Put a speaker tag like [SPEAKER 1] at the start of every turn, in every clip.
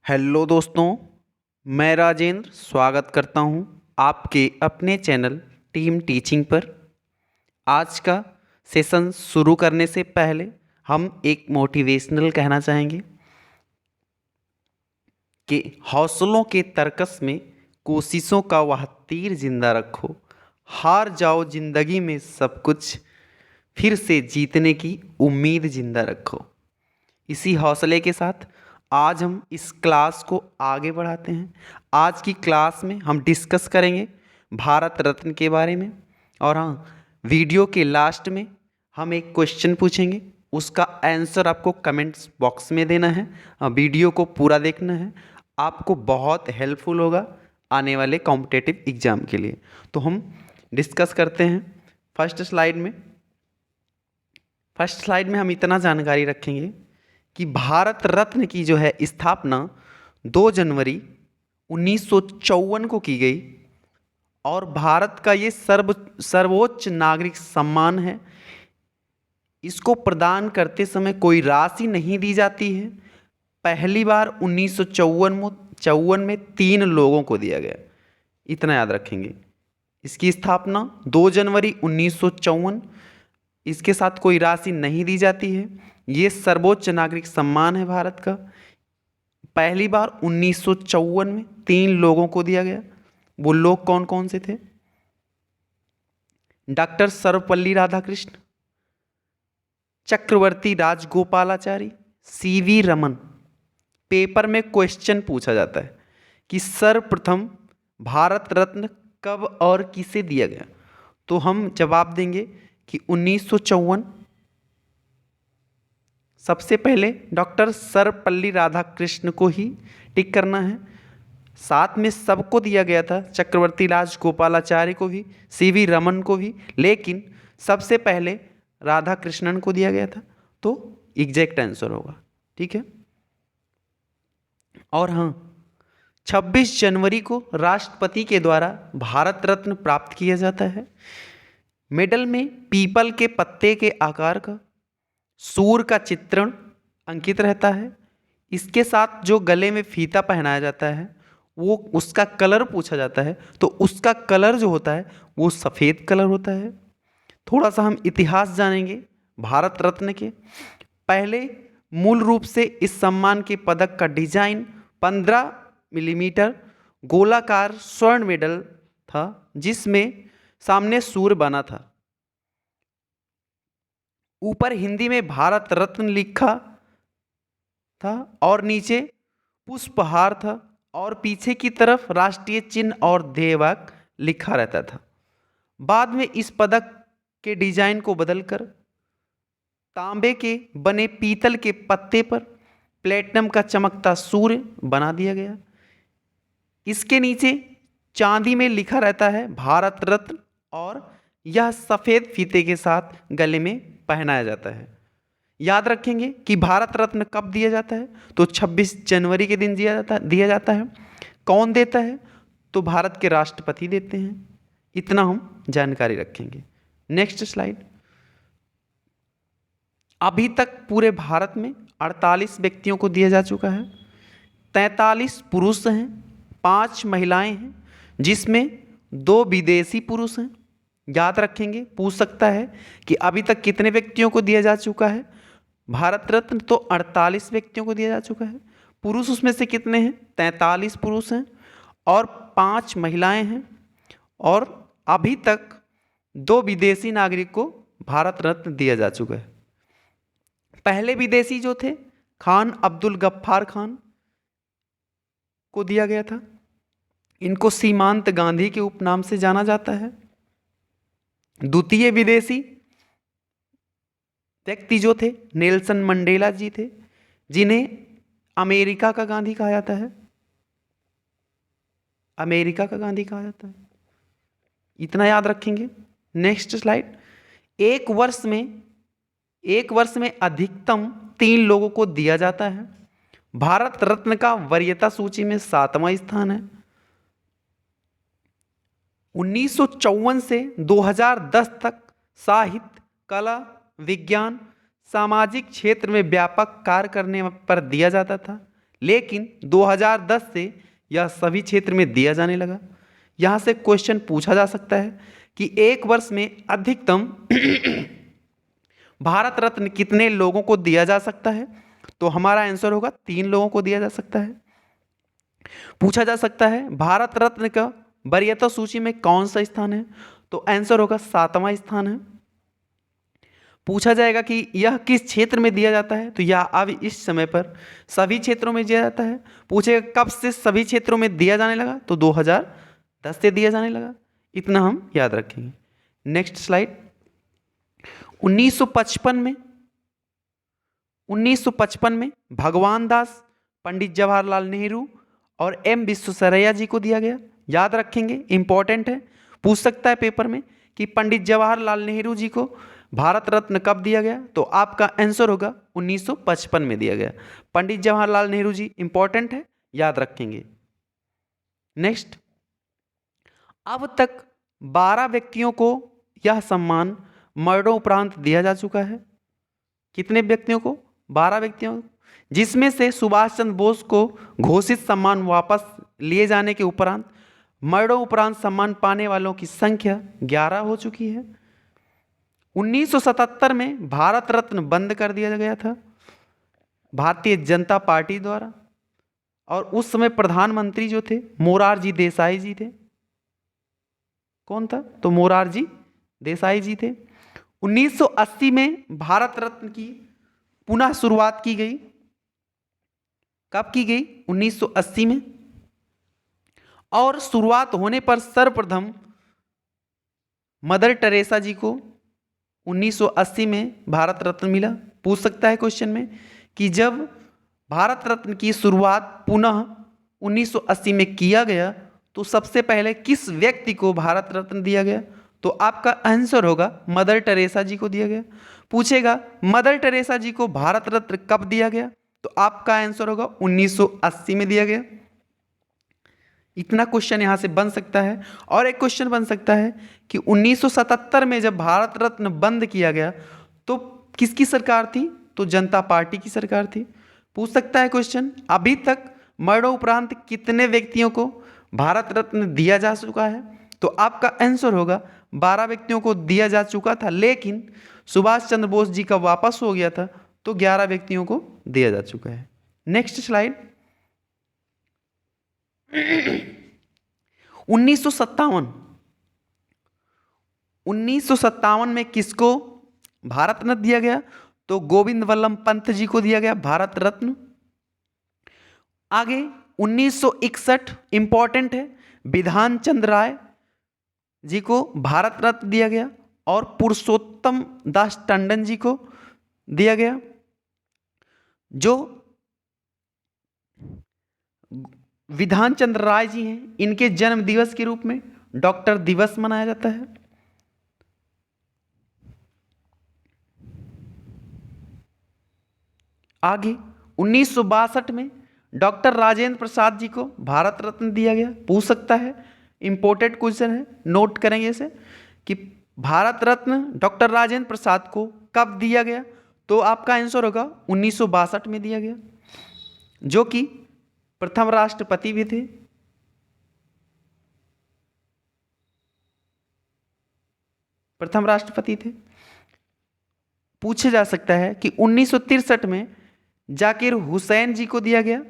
[SPEAKER 1] Hello दोस्तों, मैं राजेंद्र स्वागत करता हूं आपके अपने चैनल टीम टीचिंग पर। आज का सेशन शुरू करने से पहले हम एक मोटिवेशनल कहना चाहेंगे कि हौसलों के तर्कस में कोशिशों का वह तीर जिंदा रखो, हार जाओ जिंदगी में सब कुछ, फिर से जीतने की उम्मीद जिंदा रखो। इसी हौसले के साथ आज हम इस क्लास को आगे बढ़ाते हैं। आज की क्लास में हम डिस्कस करेंगे भारत रत्न के बारे में, और हाँ, वीडियो के लास्ट में हम एक क्वेश्चन पूछेंगे, उसका आंसर आपको कमेंट्स बॉक्स में देना है। वीडियो को पूरा देखना है, आपको बहुत हेल्पफुल होगा आने वाले कॉम्पिटिटिव एग्जाम के लिए। तो हम डिस्कस करते हैं फर्स्ट स्लाइड में हम इतना जानकारी रखेंगे कि भारत रत्न की जो है स्थापना 2 जनवरी 1954 को की गई, और भारत का ये सर्वोच्च नागरिक सम्मान है। इसको प्रदान करते समय कोई राशि नहीं दी जाती है। पहली बार 1954 में 3 लोगों को दिया गया, इतना याद रखेंगे। इसकी स्थापना 2 जनवरी 1954, इसके साथ कोई राशि नहीं दी जाती है। ये सर्वोच्च नागरिक सम्मान है भारत का। पहली बार 1954 में 3 लोगों को दिया गया। वो लोग कौन कौन से थे? डॉक्टर सर्वपल्ली राधाकृष्ण, चक्रवर्ती राजगोपालाचारी, सीवी रमन। पेपर में क्वेश्चन पूछा जाता है कि सर्वप्रथम भारत रत्न कब और किसे दिया गया, तो हम जवाब देंगे कि 1954। सबसे पहले डॉक्टर सर्वपल्ली राधाकृष्ण को ही टिक करना है। साथ में सबको दिया गया था, चक्रवर्ती राजगोपालाचार्य को भी, सीवी रमन को भी, लेकिन सबसे पहले राधाकृष्णन को दिया गया था, तो एग्जैक्ट आंसर होगा। ठीक है। और हाँ, 26 जनवरी को राष्ट्रपति के द्वारा भारत रत्न प्राप्त किया जाता है। मेडल में पीपल के पत्ते के आकार का सूर का चित्रण अंकित रहता है। इसके साथ जो गले में फीता पहनाया जाता है, वो उसका कलर पूछा जाता है, तो उसका कलर जो होता है वो सफ़ेद कलर होता है। थोड़ा सा हम इतिहास जानेंगे भारत रत्न के। पहले मूल रूप से इस सम्मान के पदक का डिजाइन 15 मिलीमीटर गोलाकार स्वर्ण मेडल था, जिसमें सामने सूर बना था। ऊपर हिंदी में भारत रत्न लिखा था और नीचे पुष्पहार था, और पीछे की तरफ राष्ट्रीय चिन्ह और ध्येय वाक्य लिखा रहता था। बाद में इस पदक के डिजाइन को बदलकर तांबे के बने पीतल के पत्ते पर प्लेटिनम का चमकता सूर्य बना दिया गया। इसके नीचे चांदी में लिखा रहता है भारत रत्न, और यह सफ़ेद फीते के साथ गले में पहनाया जाता है। याद रखेंगे कि भारत रत्न कब दिया जाता है, तो 26 जनवरी के दिन दिया जाता है। कौन देता है, तो भारत के राष्ट्रपति देते हैं। इतना हम जानकारी रखेंगे। Next slide. अभी तक पूरे भारत में 48 व्यक्तियों को दिया जा चुका है। 43 पुरुष हैं, 5 महिलाएं हैं, जिसमें 2 विदेशी पुरुष हैं। याद रखेंगे, पूछ सकता है कि अभी तक कितने व्यक्तियों को दिया जा चुका है भारत रत्न, तो 48 व्यक्तियों को दिया जा चुका है। पुरुष उसमें से कितने हैं? 43 पुरुष हैं और 5 महिलाएं हैं, और अभी तक 2 विदेशी नागरिक को भारत रत्न दिया जा चुका है। पहले विदेशी जो थे, खान अब्दुल गफ्फार खान को दिया गया था। इनको सीमांत गांधी के उपनाम से जाना जाता है। द्वितीय विदेशी व्यक्ति जो थे, नेल्सन मंडेला जी थे, जिन्हें अमेरिका का गांधी कहा जाता है। अमेरिका का गांधी कहा जाता है, इतना याद रखेंगे। Next slide. एक वर्ष में अधिकतम 3 लोगों को दिया जाता है। भारत रत्न का वरीयता सूची में 7वां स्थान है। 1954 से 2010 तक साहित्य, कला, विज्ञान, सामाजिक क्षेत्र में व्यापक कार्य करने पर दिया जाता था, लेकिन 2010 से यह सभी क्षेत्र में दिया जाने लगा। यहाँ से क्वेश्चन पूछा जा सकता है कि एक वर्ष में अधिकतम भारत रत्न कितने लोगों को दिया जा सकता है? तो हमारा आंसर होगा 3 लोगों को दिया जा सकता है। पूछा जा सकता है भारत रत्न का वरीयता सूची में कौन सा स्थान है? तो आंसर होगा 7वां स्थान है। पूछा जाएगा कि यह किस क्षेत्र में दिया जाता है? तो यह अब इस समय पर सभी क्षेत्रों में दिया जाता है। पूछेगा कब से सभी क्षेत्रों में दिया जाने लगा? तो 2010 से दिया जाने लगा। इतना हम याद रखेंगे। Next slide. 1955 में भगवान दास, पंडित जवाहरलाल नेहरू और एम विश्वेश्वरैया जी को दिया गया। याद रखेंगे, इंपॉर्टेंट है, पूछ सकता है पेपर में कि पंडित जवाहरलाल नेहरू जी को भारत रत्न कब दिया गया? तो आपका आंसर होगा 1955 में दिया गया। पंडित जवाहरलाल नेहरू जी इंपॉर्टेंट है, याद रखेंगे। नेक्स्ट, अब तक 12 व्यक्तियों को यह सम्मान मरणोपरांत दिया जा चुका है। कितने व्यक्तियों को? 12 व्यक्तियों को, जिसमें से सुभाष चंद्र बोस को घोषित सम्मान वापस लिए जाने के उपरांत मरणोपरांत सम्मान पाने वालों की संख्या 11 हो चुकी है। 1977 में भारत रत्न बंद कर दिया गया था भारतीय जनता पार्टी द्वारा, और उस समय प्रधानमंत्री जो थे मोरारजी देसाई जी थे। कौन था? तो मोरारजी देसाई जी थे। 1980 में भारत रत्न की पुनः शुरुआत की गई। कब की गई? 1980 में। और शुरुआत होने पर सर्वप्रथम मदर टेरेसा जी को 1980 में भारत रत्न मिला। पूछ सकता है क्वेश्चन में कि जब भारत रत्न की शुरुआत पुनः 1980 में किया गया तो सबसे पहले किस व्यक्ति को भारत रत्न दिया गया? तो आपका आंसर होगा मदर टेरेसा जी को दिया गया। पूछेगा मदर टेरेसा जी को भारत रत्न कब दिया गया? तो आपका आंसर होगा 1980 में दिया गया। इतना क्वेश्चन यहां से बन सकता है। और एक क्वेश्चन बन सकता है कि 1977 में जब भारत रत्न बंद किया गया तो किसकी सरकार थी? तो जनता पार्टी की सरकार थी। पूछ सकता है क्वेश्चन अभी तक मरणोपरांत कितने व्यक्तियों को भारत रत्न दिया जा चुका है? तो आपका आंसर होगा 12 व्यक्तियों को दिया जा चुका था, लेकिन सुभाष चंद्र बोस जी का वापस हो गया था तो 11 व्यक्तियों को दिया जा चुका है। Next slide. 1957 में किसको भारत रत्न दिया गया? तो गोविंद वल्लभ पंत जी को दिया गया भारत रत्न। आगे 1961 इंपॉर्टेंट है, विधान चंद्र राय जी को भारत रत्न दिया गया और पुरुषोत्तम दास टंडन जी को दिया गया। जो विधान चंद्र राय जी हैं, इनके जन्म दिवस के रूप में डॉक्टर दिवस मनाया जाता है। आगे 1962 में डॉक्टर राजेंद्र प्रसाद जी को भारत रत्न दिया गया। पूछ सकता है, इंपॉर्टेंट क्वेश्चन है, नोट करेंगे इसे कि भारत रत्न डॉक्टर राजेंद्र प्रसाद को कब दिया गया? तो आपका आंसर होगा 1962 में दिया गया, जो कि प्रथम राष्ट्रपति भी थे। प्रथम राष्ट्रपति थे। पूछा जा सकता है कि 1963 में जाकिर हुसैन जी को दिया गया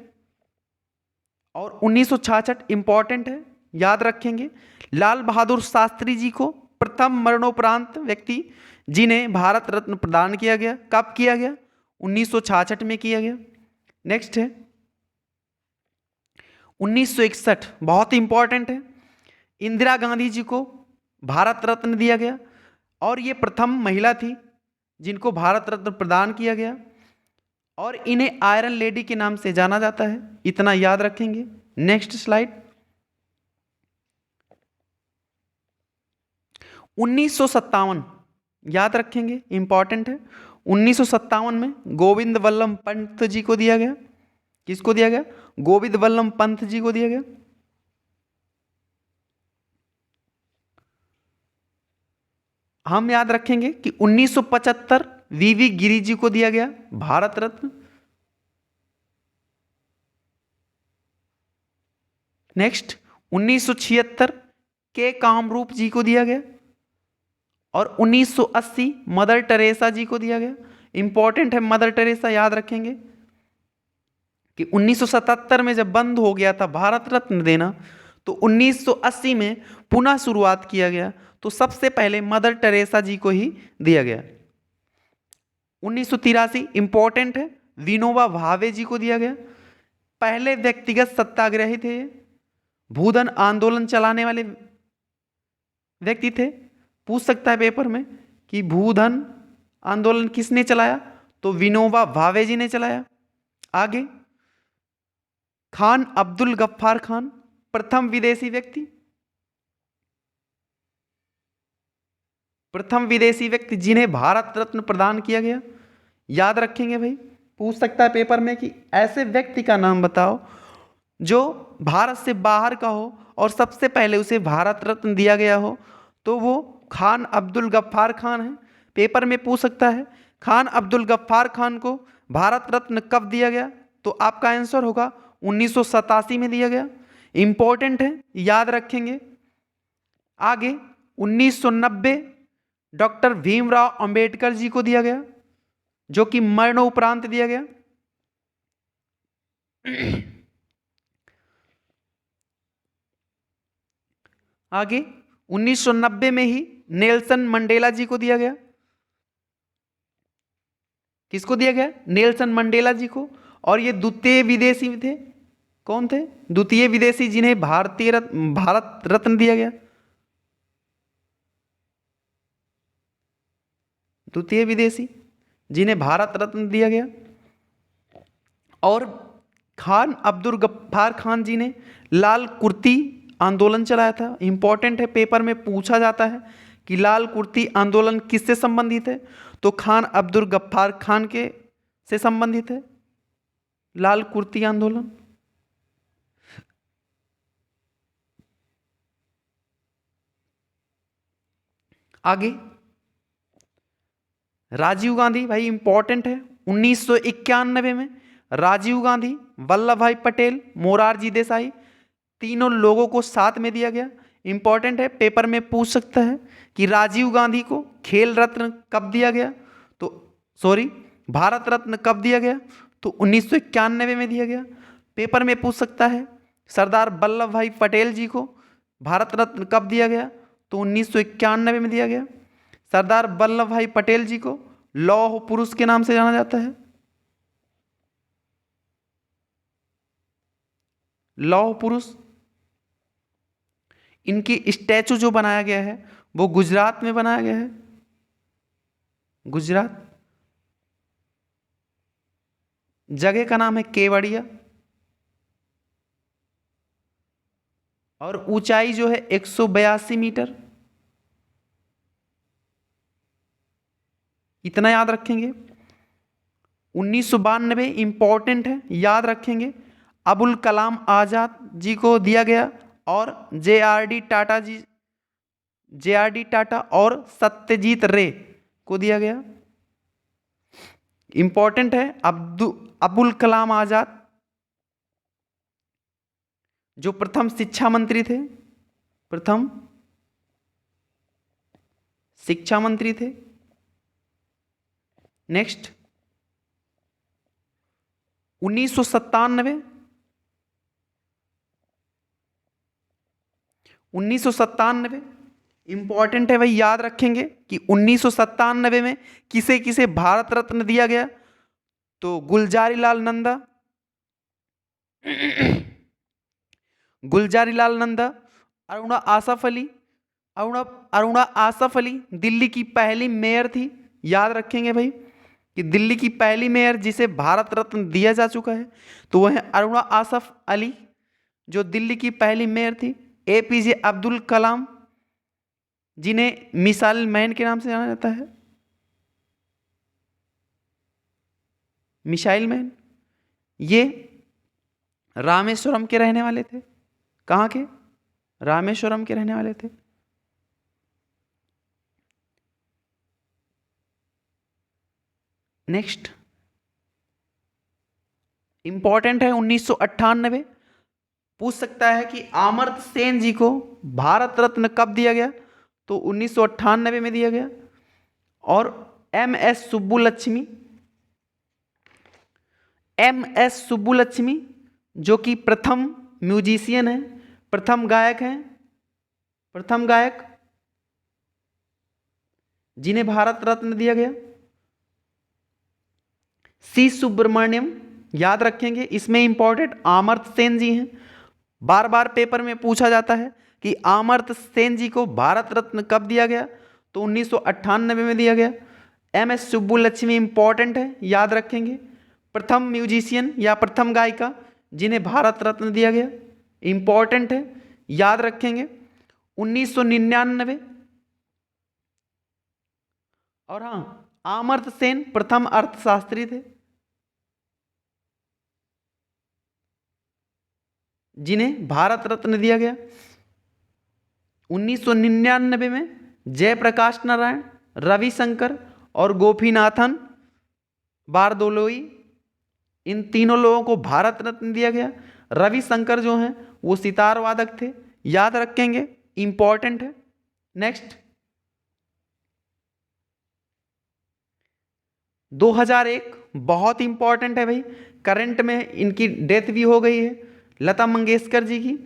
[SPEAKER 1] और 1966 इंपॉर्टेंट है, याद रखेंगे, लाल बहादुर शास्त्री जी को प्रथम मरणोपरांत व्यक्ति जिन्हें भारत रत्न प्रदान किया गया। कब किया गया? 1966 में किया गया। नेक्स्ट है 1961, बहुत इंपॉर्टेंट है, इंदिरा गांधी जी को भारत रत्न दिया गया और ये प्रथम महिला थी जिनको भारत रत्न प्रदान किया गया और इन्हें आयरन लेडी के नाम से जाना जाता है। इतना याद रखेंगे। Next slide. 1957 याद रखेंगे, इंपॉर्टेंट है। 1957 में गोविंद वल्लभ पंत जी को दिया गया। किसको दिया गया? गोविंद वल्लभ पंत जी को दिया गया। हम याद रखेंगे कि 1975 वीवी गिरी जी को दिया गया भारत रत्न। नेक्स्ट 1976 के कामरूप जी को दिया गया और 1980 मदर टेरेसा जी को दिया गया। इंपॉर्टेंट है मदर टेरेसा, याद रखेंगे कि 1977 में जब बंद हो गया था भारत रत्न देना तो 1980 में पुनः शुरुआत किया गया, तो सबसे पहले मदर टेरेसा जी को ही दिया गया। 1983 इंपॉर्टेंट है, विनोबा भावे जी को दिया गया। पहले व्यक्तिगत सत्याग्रही थे, भूधन आंदोलन चलाने वाले व्यक्ति थे। पूछ सकता है पेपर में कि भूधन आंदोलन किसने चलाया, तो विनोबा भावे जी ने चलाया। आगे खान अब्दुल गफ्फार खान, प्रथम विदेशी व्यक्ति, प्रथम विदेशी व्यक्ति जिन्हें भारत रत्न प्रदान किया गया। याद रखेंगे भाई, पूछ सकता है पेपर में कि ऐसे व्यक्ति का नाम बताओ जो भारत से बाहर का हो और सबसे पहले उसे भारत रत्न दिया गया हो, तो वो खान अब्दुल गफ्फार खान है। पेपर में पूछ सकता है खान अब्दुल गफ्फार खान को भारत रत्न कब दिया गया, तो आपका आंसर होगा 1987 में दिया गया। इंपॉर्टेंट है, याद रखेंगे। आगे 1990 डॉक्टर भीमराव अंबेडकर जी को दिया गया, जो कि मरणोपरांत दिया गया। आगे 1990 में ही नेल्सन मंडेला जी को दिया गया। किसको दिया गया? नेल्सन मंडेला जी को। और ये द्वितीय विदेशी थे। कौन थे? द्वितीय विदेशी जिन्हें भारत रत्न दिया गया। द्वितीय विदेशी जिन्हें भारत रत्न दिया गया। और खान अब्दुल गफ्फार खान जी ने लाल कुर्ती आंदोलन चलाया था। इंपॉर्टेंट है, पेपर में पूछा जाता है कि लाल कुर्ती आंदोलन किससे संबंधित है, तो खान अब्दुल गफ्फार खान के से संबंधित है लाल कुर्ती आंदोलन। आगे राजीव गांधी, भाई इंपॉर्टेंट है, 1991 में राजीव गांधी, वल्लभ भाई पटेल, मोरारजी देसाई, तीनों लोगों को साथ में दिया गया। इंपॉर्टेंट है, पेपर में पूछ सकता है कि राजीव गांधी को खेल रत्न कब दिया गया, तो सॉरी भारत रत्न कब दिया गया, तो 1991 में दिया गया। पेपर में पूछ सकता है सरदार वल्लभ भाई पटेल जी को भारत रत्न कब दिया गया, तो 1991 में दिया गया। सरदार वल्लभ भाई पटेल जी को लौह पुरुष के नाम से जाना जाता है। लौह पुरुष। इनकी स्टैचू जो बनाया गया है वो गुजरात में बनाया गया है। गुजरात। जगह का नाम है केवड़िया। और ऊंचाई जो है 182 मीटर। इतना याद रखेंगे। 1992 इंपॉर्टेंट है, याद रखेंगे, अबुल कलाम आजाद जी को दिया गया और जे आर डी टाटा और सत्यजीत रे को दिया गया। इंपॉर्टेंट है, अबुल कलाम आजाद जो प्रथम शिक्षा मंत्री थे, प्रथम शिक्षा मंत्री थे। नेक्स्ट 1997 इंपॉर्टेंट है भाई, याद रखेंगे कि 1997 में किसे किसे भारत रत्न दिया गया, तो गुलजारी लाल नंदा, गुलजारी लाल नंदा, अरुणा आसफ अली, अरुणा आसफ अली दिल्ली की पहली मेयर थी। याद रखेंगे भाई कि दिल्ली की पहली मेयर जिसे भारत रत्न दिया जा चुका है तो वह है अरुणा आसफ अली, जो दिल्ली की पहली मेयर थी। एपीजे अब्दुल कलाम जिन्हें मिसाइल मैन के नाम से जाना जाता है। मिसाइल मैन, ये रामेश्वरम के रहने वाले थे। कहाँ के? रामेश्वरम के रहने वाले थे। नेक्स्ट इंपॉर्टेंट है 1998 पूछ सकता है कि अमर्त्य सेन जी को भारत रत्न कब दिया गया, तो 1998 में दिया गया। और एम एस सुब्बुलक्ष्मी जो कि प्रथम म्यूजिशियन है, प्रथम गायक हैं, प्रथम गायक जिन्हें भारत रत्न दिया गया। सी सुब्रमण्यम, याद रखेंगे, इसमें इंपॉर्टेंट अमर्त्य सेन जी हैं। बार बार पेपर में पूछा जाता है कि अमर्त्य सेन जी को भारत रत्न कब दिया गया, तो 1998 में दिया गया। एम एस सुब्बुलक्ष्मी इंपॉर्टेंट है, याद रखेंगे, प्रथम म्यूजिशियन या प्रथम गायिका जिन्हें भारत रत्न दिया गया, इंपॉर्टेंट है, याद रखेंगे। 1999। और हाँ, अमर्त्य सेन प्रथम अर्थशास्त्री थे जिन्हें भारत रत्न दिया गया। 1999 में जयप्रकाश नारायण, रविशंकर और गोपीनाथन बारदोलोई, इन तीनों लोगों को भारत रत्न दिया गया। रविशंकर जो हैं वो सितार वादक थे, याद रखेंगे, इंपॉर्टेंट है। नेक्स्ट, 2001 बहुत इंपॉर्टेंट है भाई, करंट में इनकी डेथ भी हो गई है, लता मंगेशकर जी की।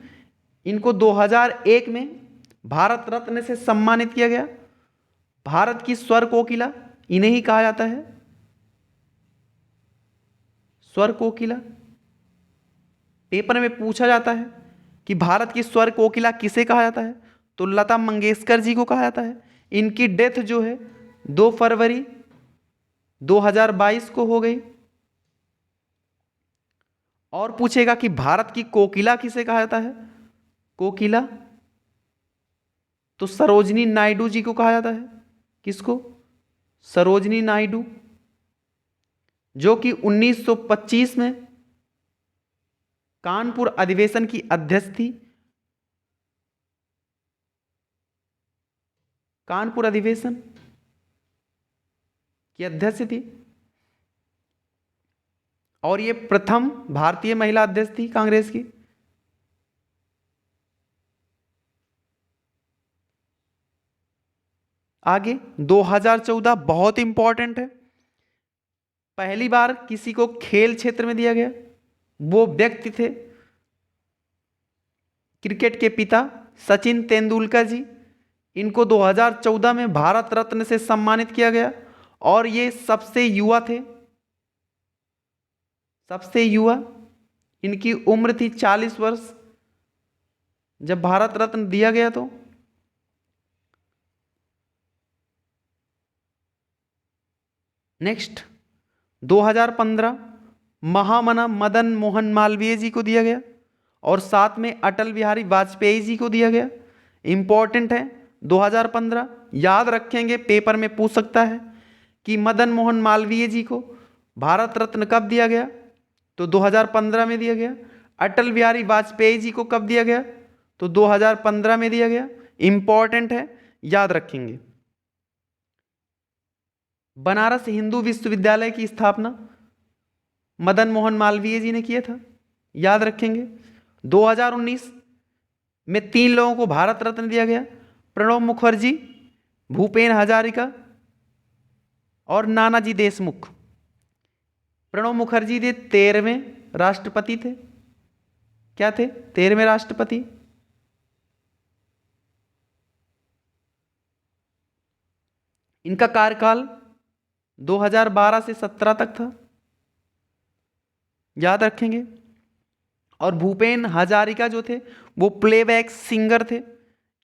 [SPEAKER 1] इनको 2001 में भारत रत्न से सम्मानित किया गया। भारत की स्वर कोकिला इन्हें ही कहा जाता है, स्वर कोकिला। पेपर में पूछा जाता है कि भारत की स्वर कोकिला किसे कहा जाता है, तो लता मंगेशकर जी को कहा जाता है। इनकी डेथ जो है 2 फरवरी 2022 को हो गई। और पूछेगा कि भारत की कोकिला किसे कहा जाता है, कोकिला, तो सरोजिनी नायडू जी को कहा जाता है। किसको? सरोजिनी नायडू, जो कि 1925 में कानपुर अधिवेशन की अध्यक्ष थी। कानपुर अधिवेशन की अध्यक्ष थी, और ये प्रथम भारतीय महिला अध्यक्ष थी कांग्रेस की। आगे 2014 बहुत इंपॉर्टेंट है, पहली बार किसी को खेल क्षेत्र में दिया गया। वो व्यक्ति थे क्रिकेट के पिता सचिन तेंदुलकर जी। इनको 2014 में भारत रत्न से सम्मानित किया गया, और ये सबसे युवा थे, सबसे युवा। इनकी उम्र थी 40 वर्ष जब भारत रत्न दिया गया। तो नेक्स्ट, 2015 महामना मदन मोहन मालवीय जी को दिया गया, और साथ में अटल बिहारी वाजपेयी जी को दिया गया। इंपॉर्टेंट है 2015, याद रखेंगे, पेपर में पूछ सकता है कि मदन मोहन मालवीय जी को भारत रत्न कब दिया गया, तो 2015 में दिया गया। अटल बिहारी वाजपेयी जी को कब दिया गया, तो 2015 में दिया गया। इंपॉर्टेंट है, याद रखेंगे। बनारस हिंदू विश्वविद्यालय की स्थापना मदन मोहन मालवीय जी ने किया था, याद रखेंगे। 2019 में 3 लोगों को भारत रत्न दिया गया, प्रणब मुखर्जी, भूपेन हजारिका और नानाजी देशमुख। प्रणब मुखर्जी थे 13वें राष्ट्रपति थे। क्या थे? 13वें राष्ट्रपति। इनका कार्यकाल 2012 से 17 तक था, याद रखेंगे। और भूपेन हजारिका जो थे वो प्लेबैक सिंगर थे,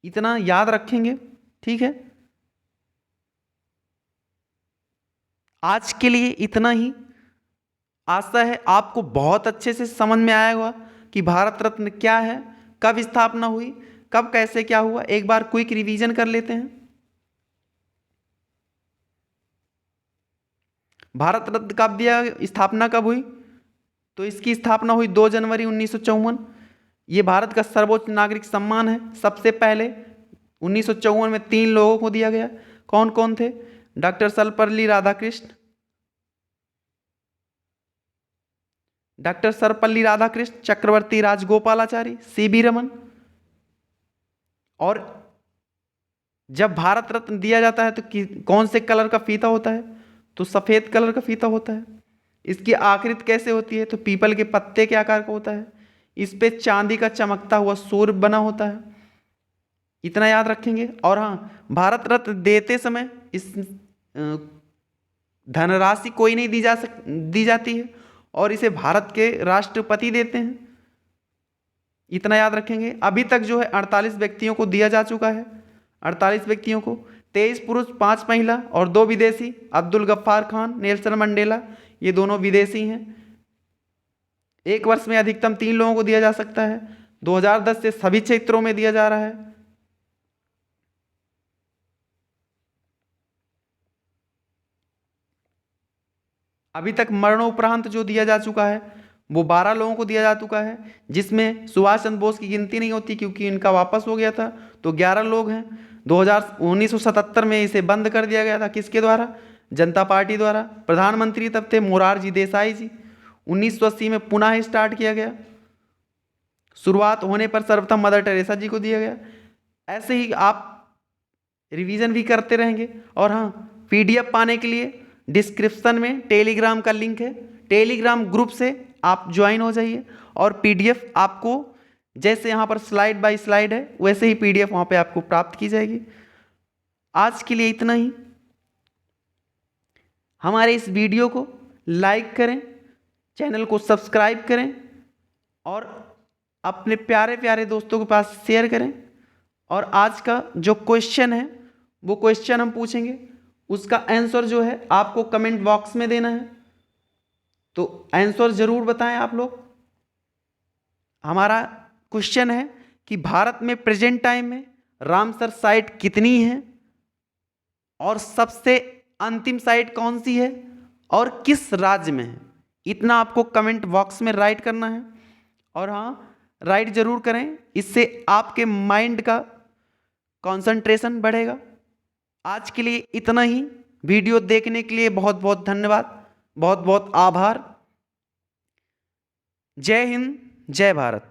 [SPEAKER 1] इतना याद रखेंगे, ठीक है। आज के लिए इतना ही। आशा है आपको बहुत अच्छे से समझ में आया होगा कि भारत रत्न क्या है, कब स्थापना हुई, कब कैसे क्या हुआ। एक बार क्विक रिवीजन कर लेते हैं। भारत रत्न कब दिया, स्थापना कब हुई, तो इसकी स्थापना हुई 2 जनवरी 1954। ये भारत का सर्वोच्च नागरिक सम्मान है। सबसे पहले 1954 में 3 लोगों को दिया गया। कौन कौन थे? डॉक्टर सर्वपल्ली राधाकृष्ण, डॉक्टर सर्वपल्ली राधाकृष्ण, चक्रवर्ती राजगोपालाचारी, सीवी रमन। और जब भारत रत्न दिया जाता है तो कौन से कलर का फीता होता है? तो सफेद कलर का फीता होता है। इसकी आकृति कैसे होती है? तो पीपल के पत्ते के आकार का होता है। इस पे चांदी का चमकता हुआ सूर्य बना होता है। इतना याद रखेंगे। और हाँ, भारत रत्न देते समय इस धनराशि कोई नहीं दी जाती है, और इसे भारत के राष्ट्रपति देते हैं। इतना याद रखेंगे। अभी तक जो है 48 व्यक्तियों को दिया जा चुका है, 48 व्यक्तियों को, 23 पुरुष 5 महिला और 2 विदेशी। अब्दुल गफ्फार खान, नेल्सन मंडेला, ये दोनों विदेशी हैं। एक वर्ष में अधिकतम 3 लोगों को दिया जा सकता है। 2010 से सभी क्षेत्रों में दिया जा रहा है। अभी तक मरणोपरांत जो दिया जा चुका है वो 12 लोगों को दिया जा चुका है, जिसमें सुभाष चंद्र बोस की गिनती नहीं होती क्योंकि इनका वापस हो गया था, तो 11 लोग हैं। 1977 में इसे बंद कर दिया गया था। किसके द्वारा? जनता पार्टी द्वारा। प्रधानमंत्री तब थे मोरारजी देसाई जी। 1980 में पुनः स्टार्ट किया गया। शुरुआत होने पर सर्वप्रथम मदर टेरेसा जी को दिया गया। ऐसे ही आप रिवीजन भी करते रहेंगे। और हाँ, PDF पाने के लिए डिस्क्रिप्शन में टेलीग्राम का लिंक है, टेलीग्राम ग्रुप से आप ज्वाइन हो जाइए, और PDF आपको जैसे यहाँ पर स्लाइड बाय स्लाइड है वैसे ही PDF वहाँ पे आपको प्राप्त की जाएगी। आज के लिए इतना ही। हमारे इस वीडियो को लाइक करें, चैनल को सब्सक्राइब करें, और अपने प्यारे प्यारे दोस्तों के पास शेयर करें। और आज का जो क्वेश्चन है वो क्वेश्चन हम पूछेंगे, उसका आंसर जो है आपको कमेंट बॉक्स में देना है। तो आंसर जरूर बताएं आप लोग। हमारा क्वेश्चन है कि भारत में प्रेजेंट टाइम में रामसर साइट कितनी है, और सबसे अंतिम साइट कौन सी है, और किस राज्य में है। इतना आपको कमेंट बॉक्स में राइट करना है। और हाँ, राइट जरूर करें, इससे आपके माइंड का कंसंट्रेशन बढ़ेगा। आज के लिए इतना ही। वीडियो देखने के लिए बहुत बहुत धन्यवाद, बहुत बहुत आभार। जय हिंद, जय भारत।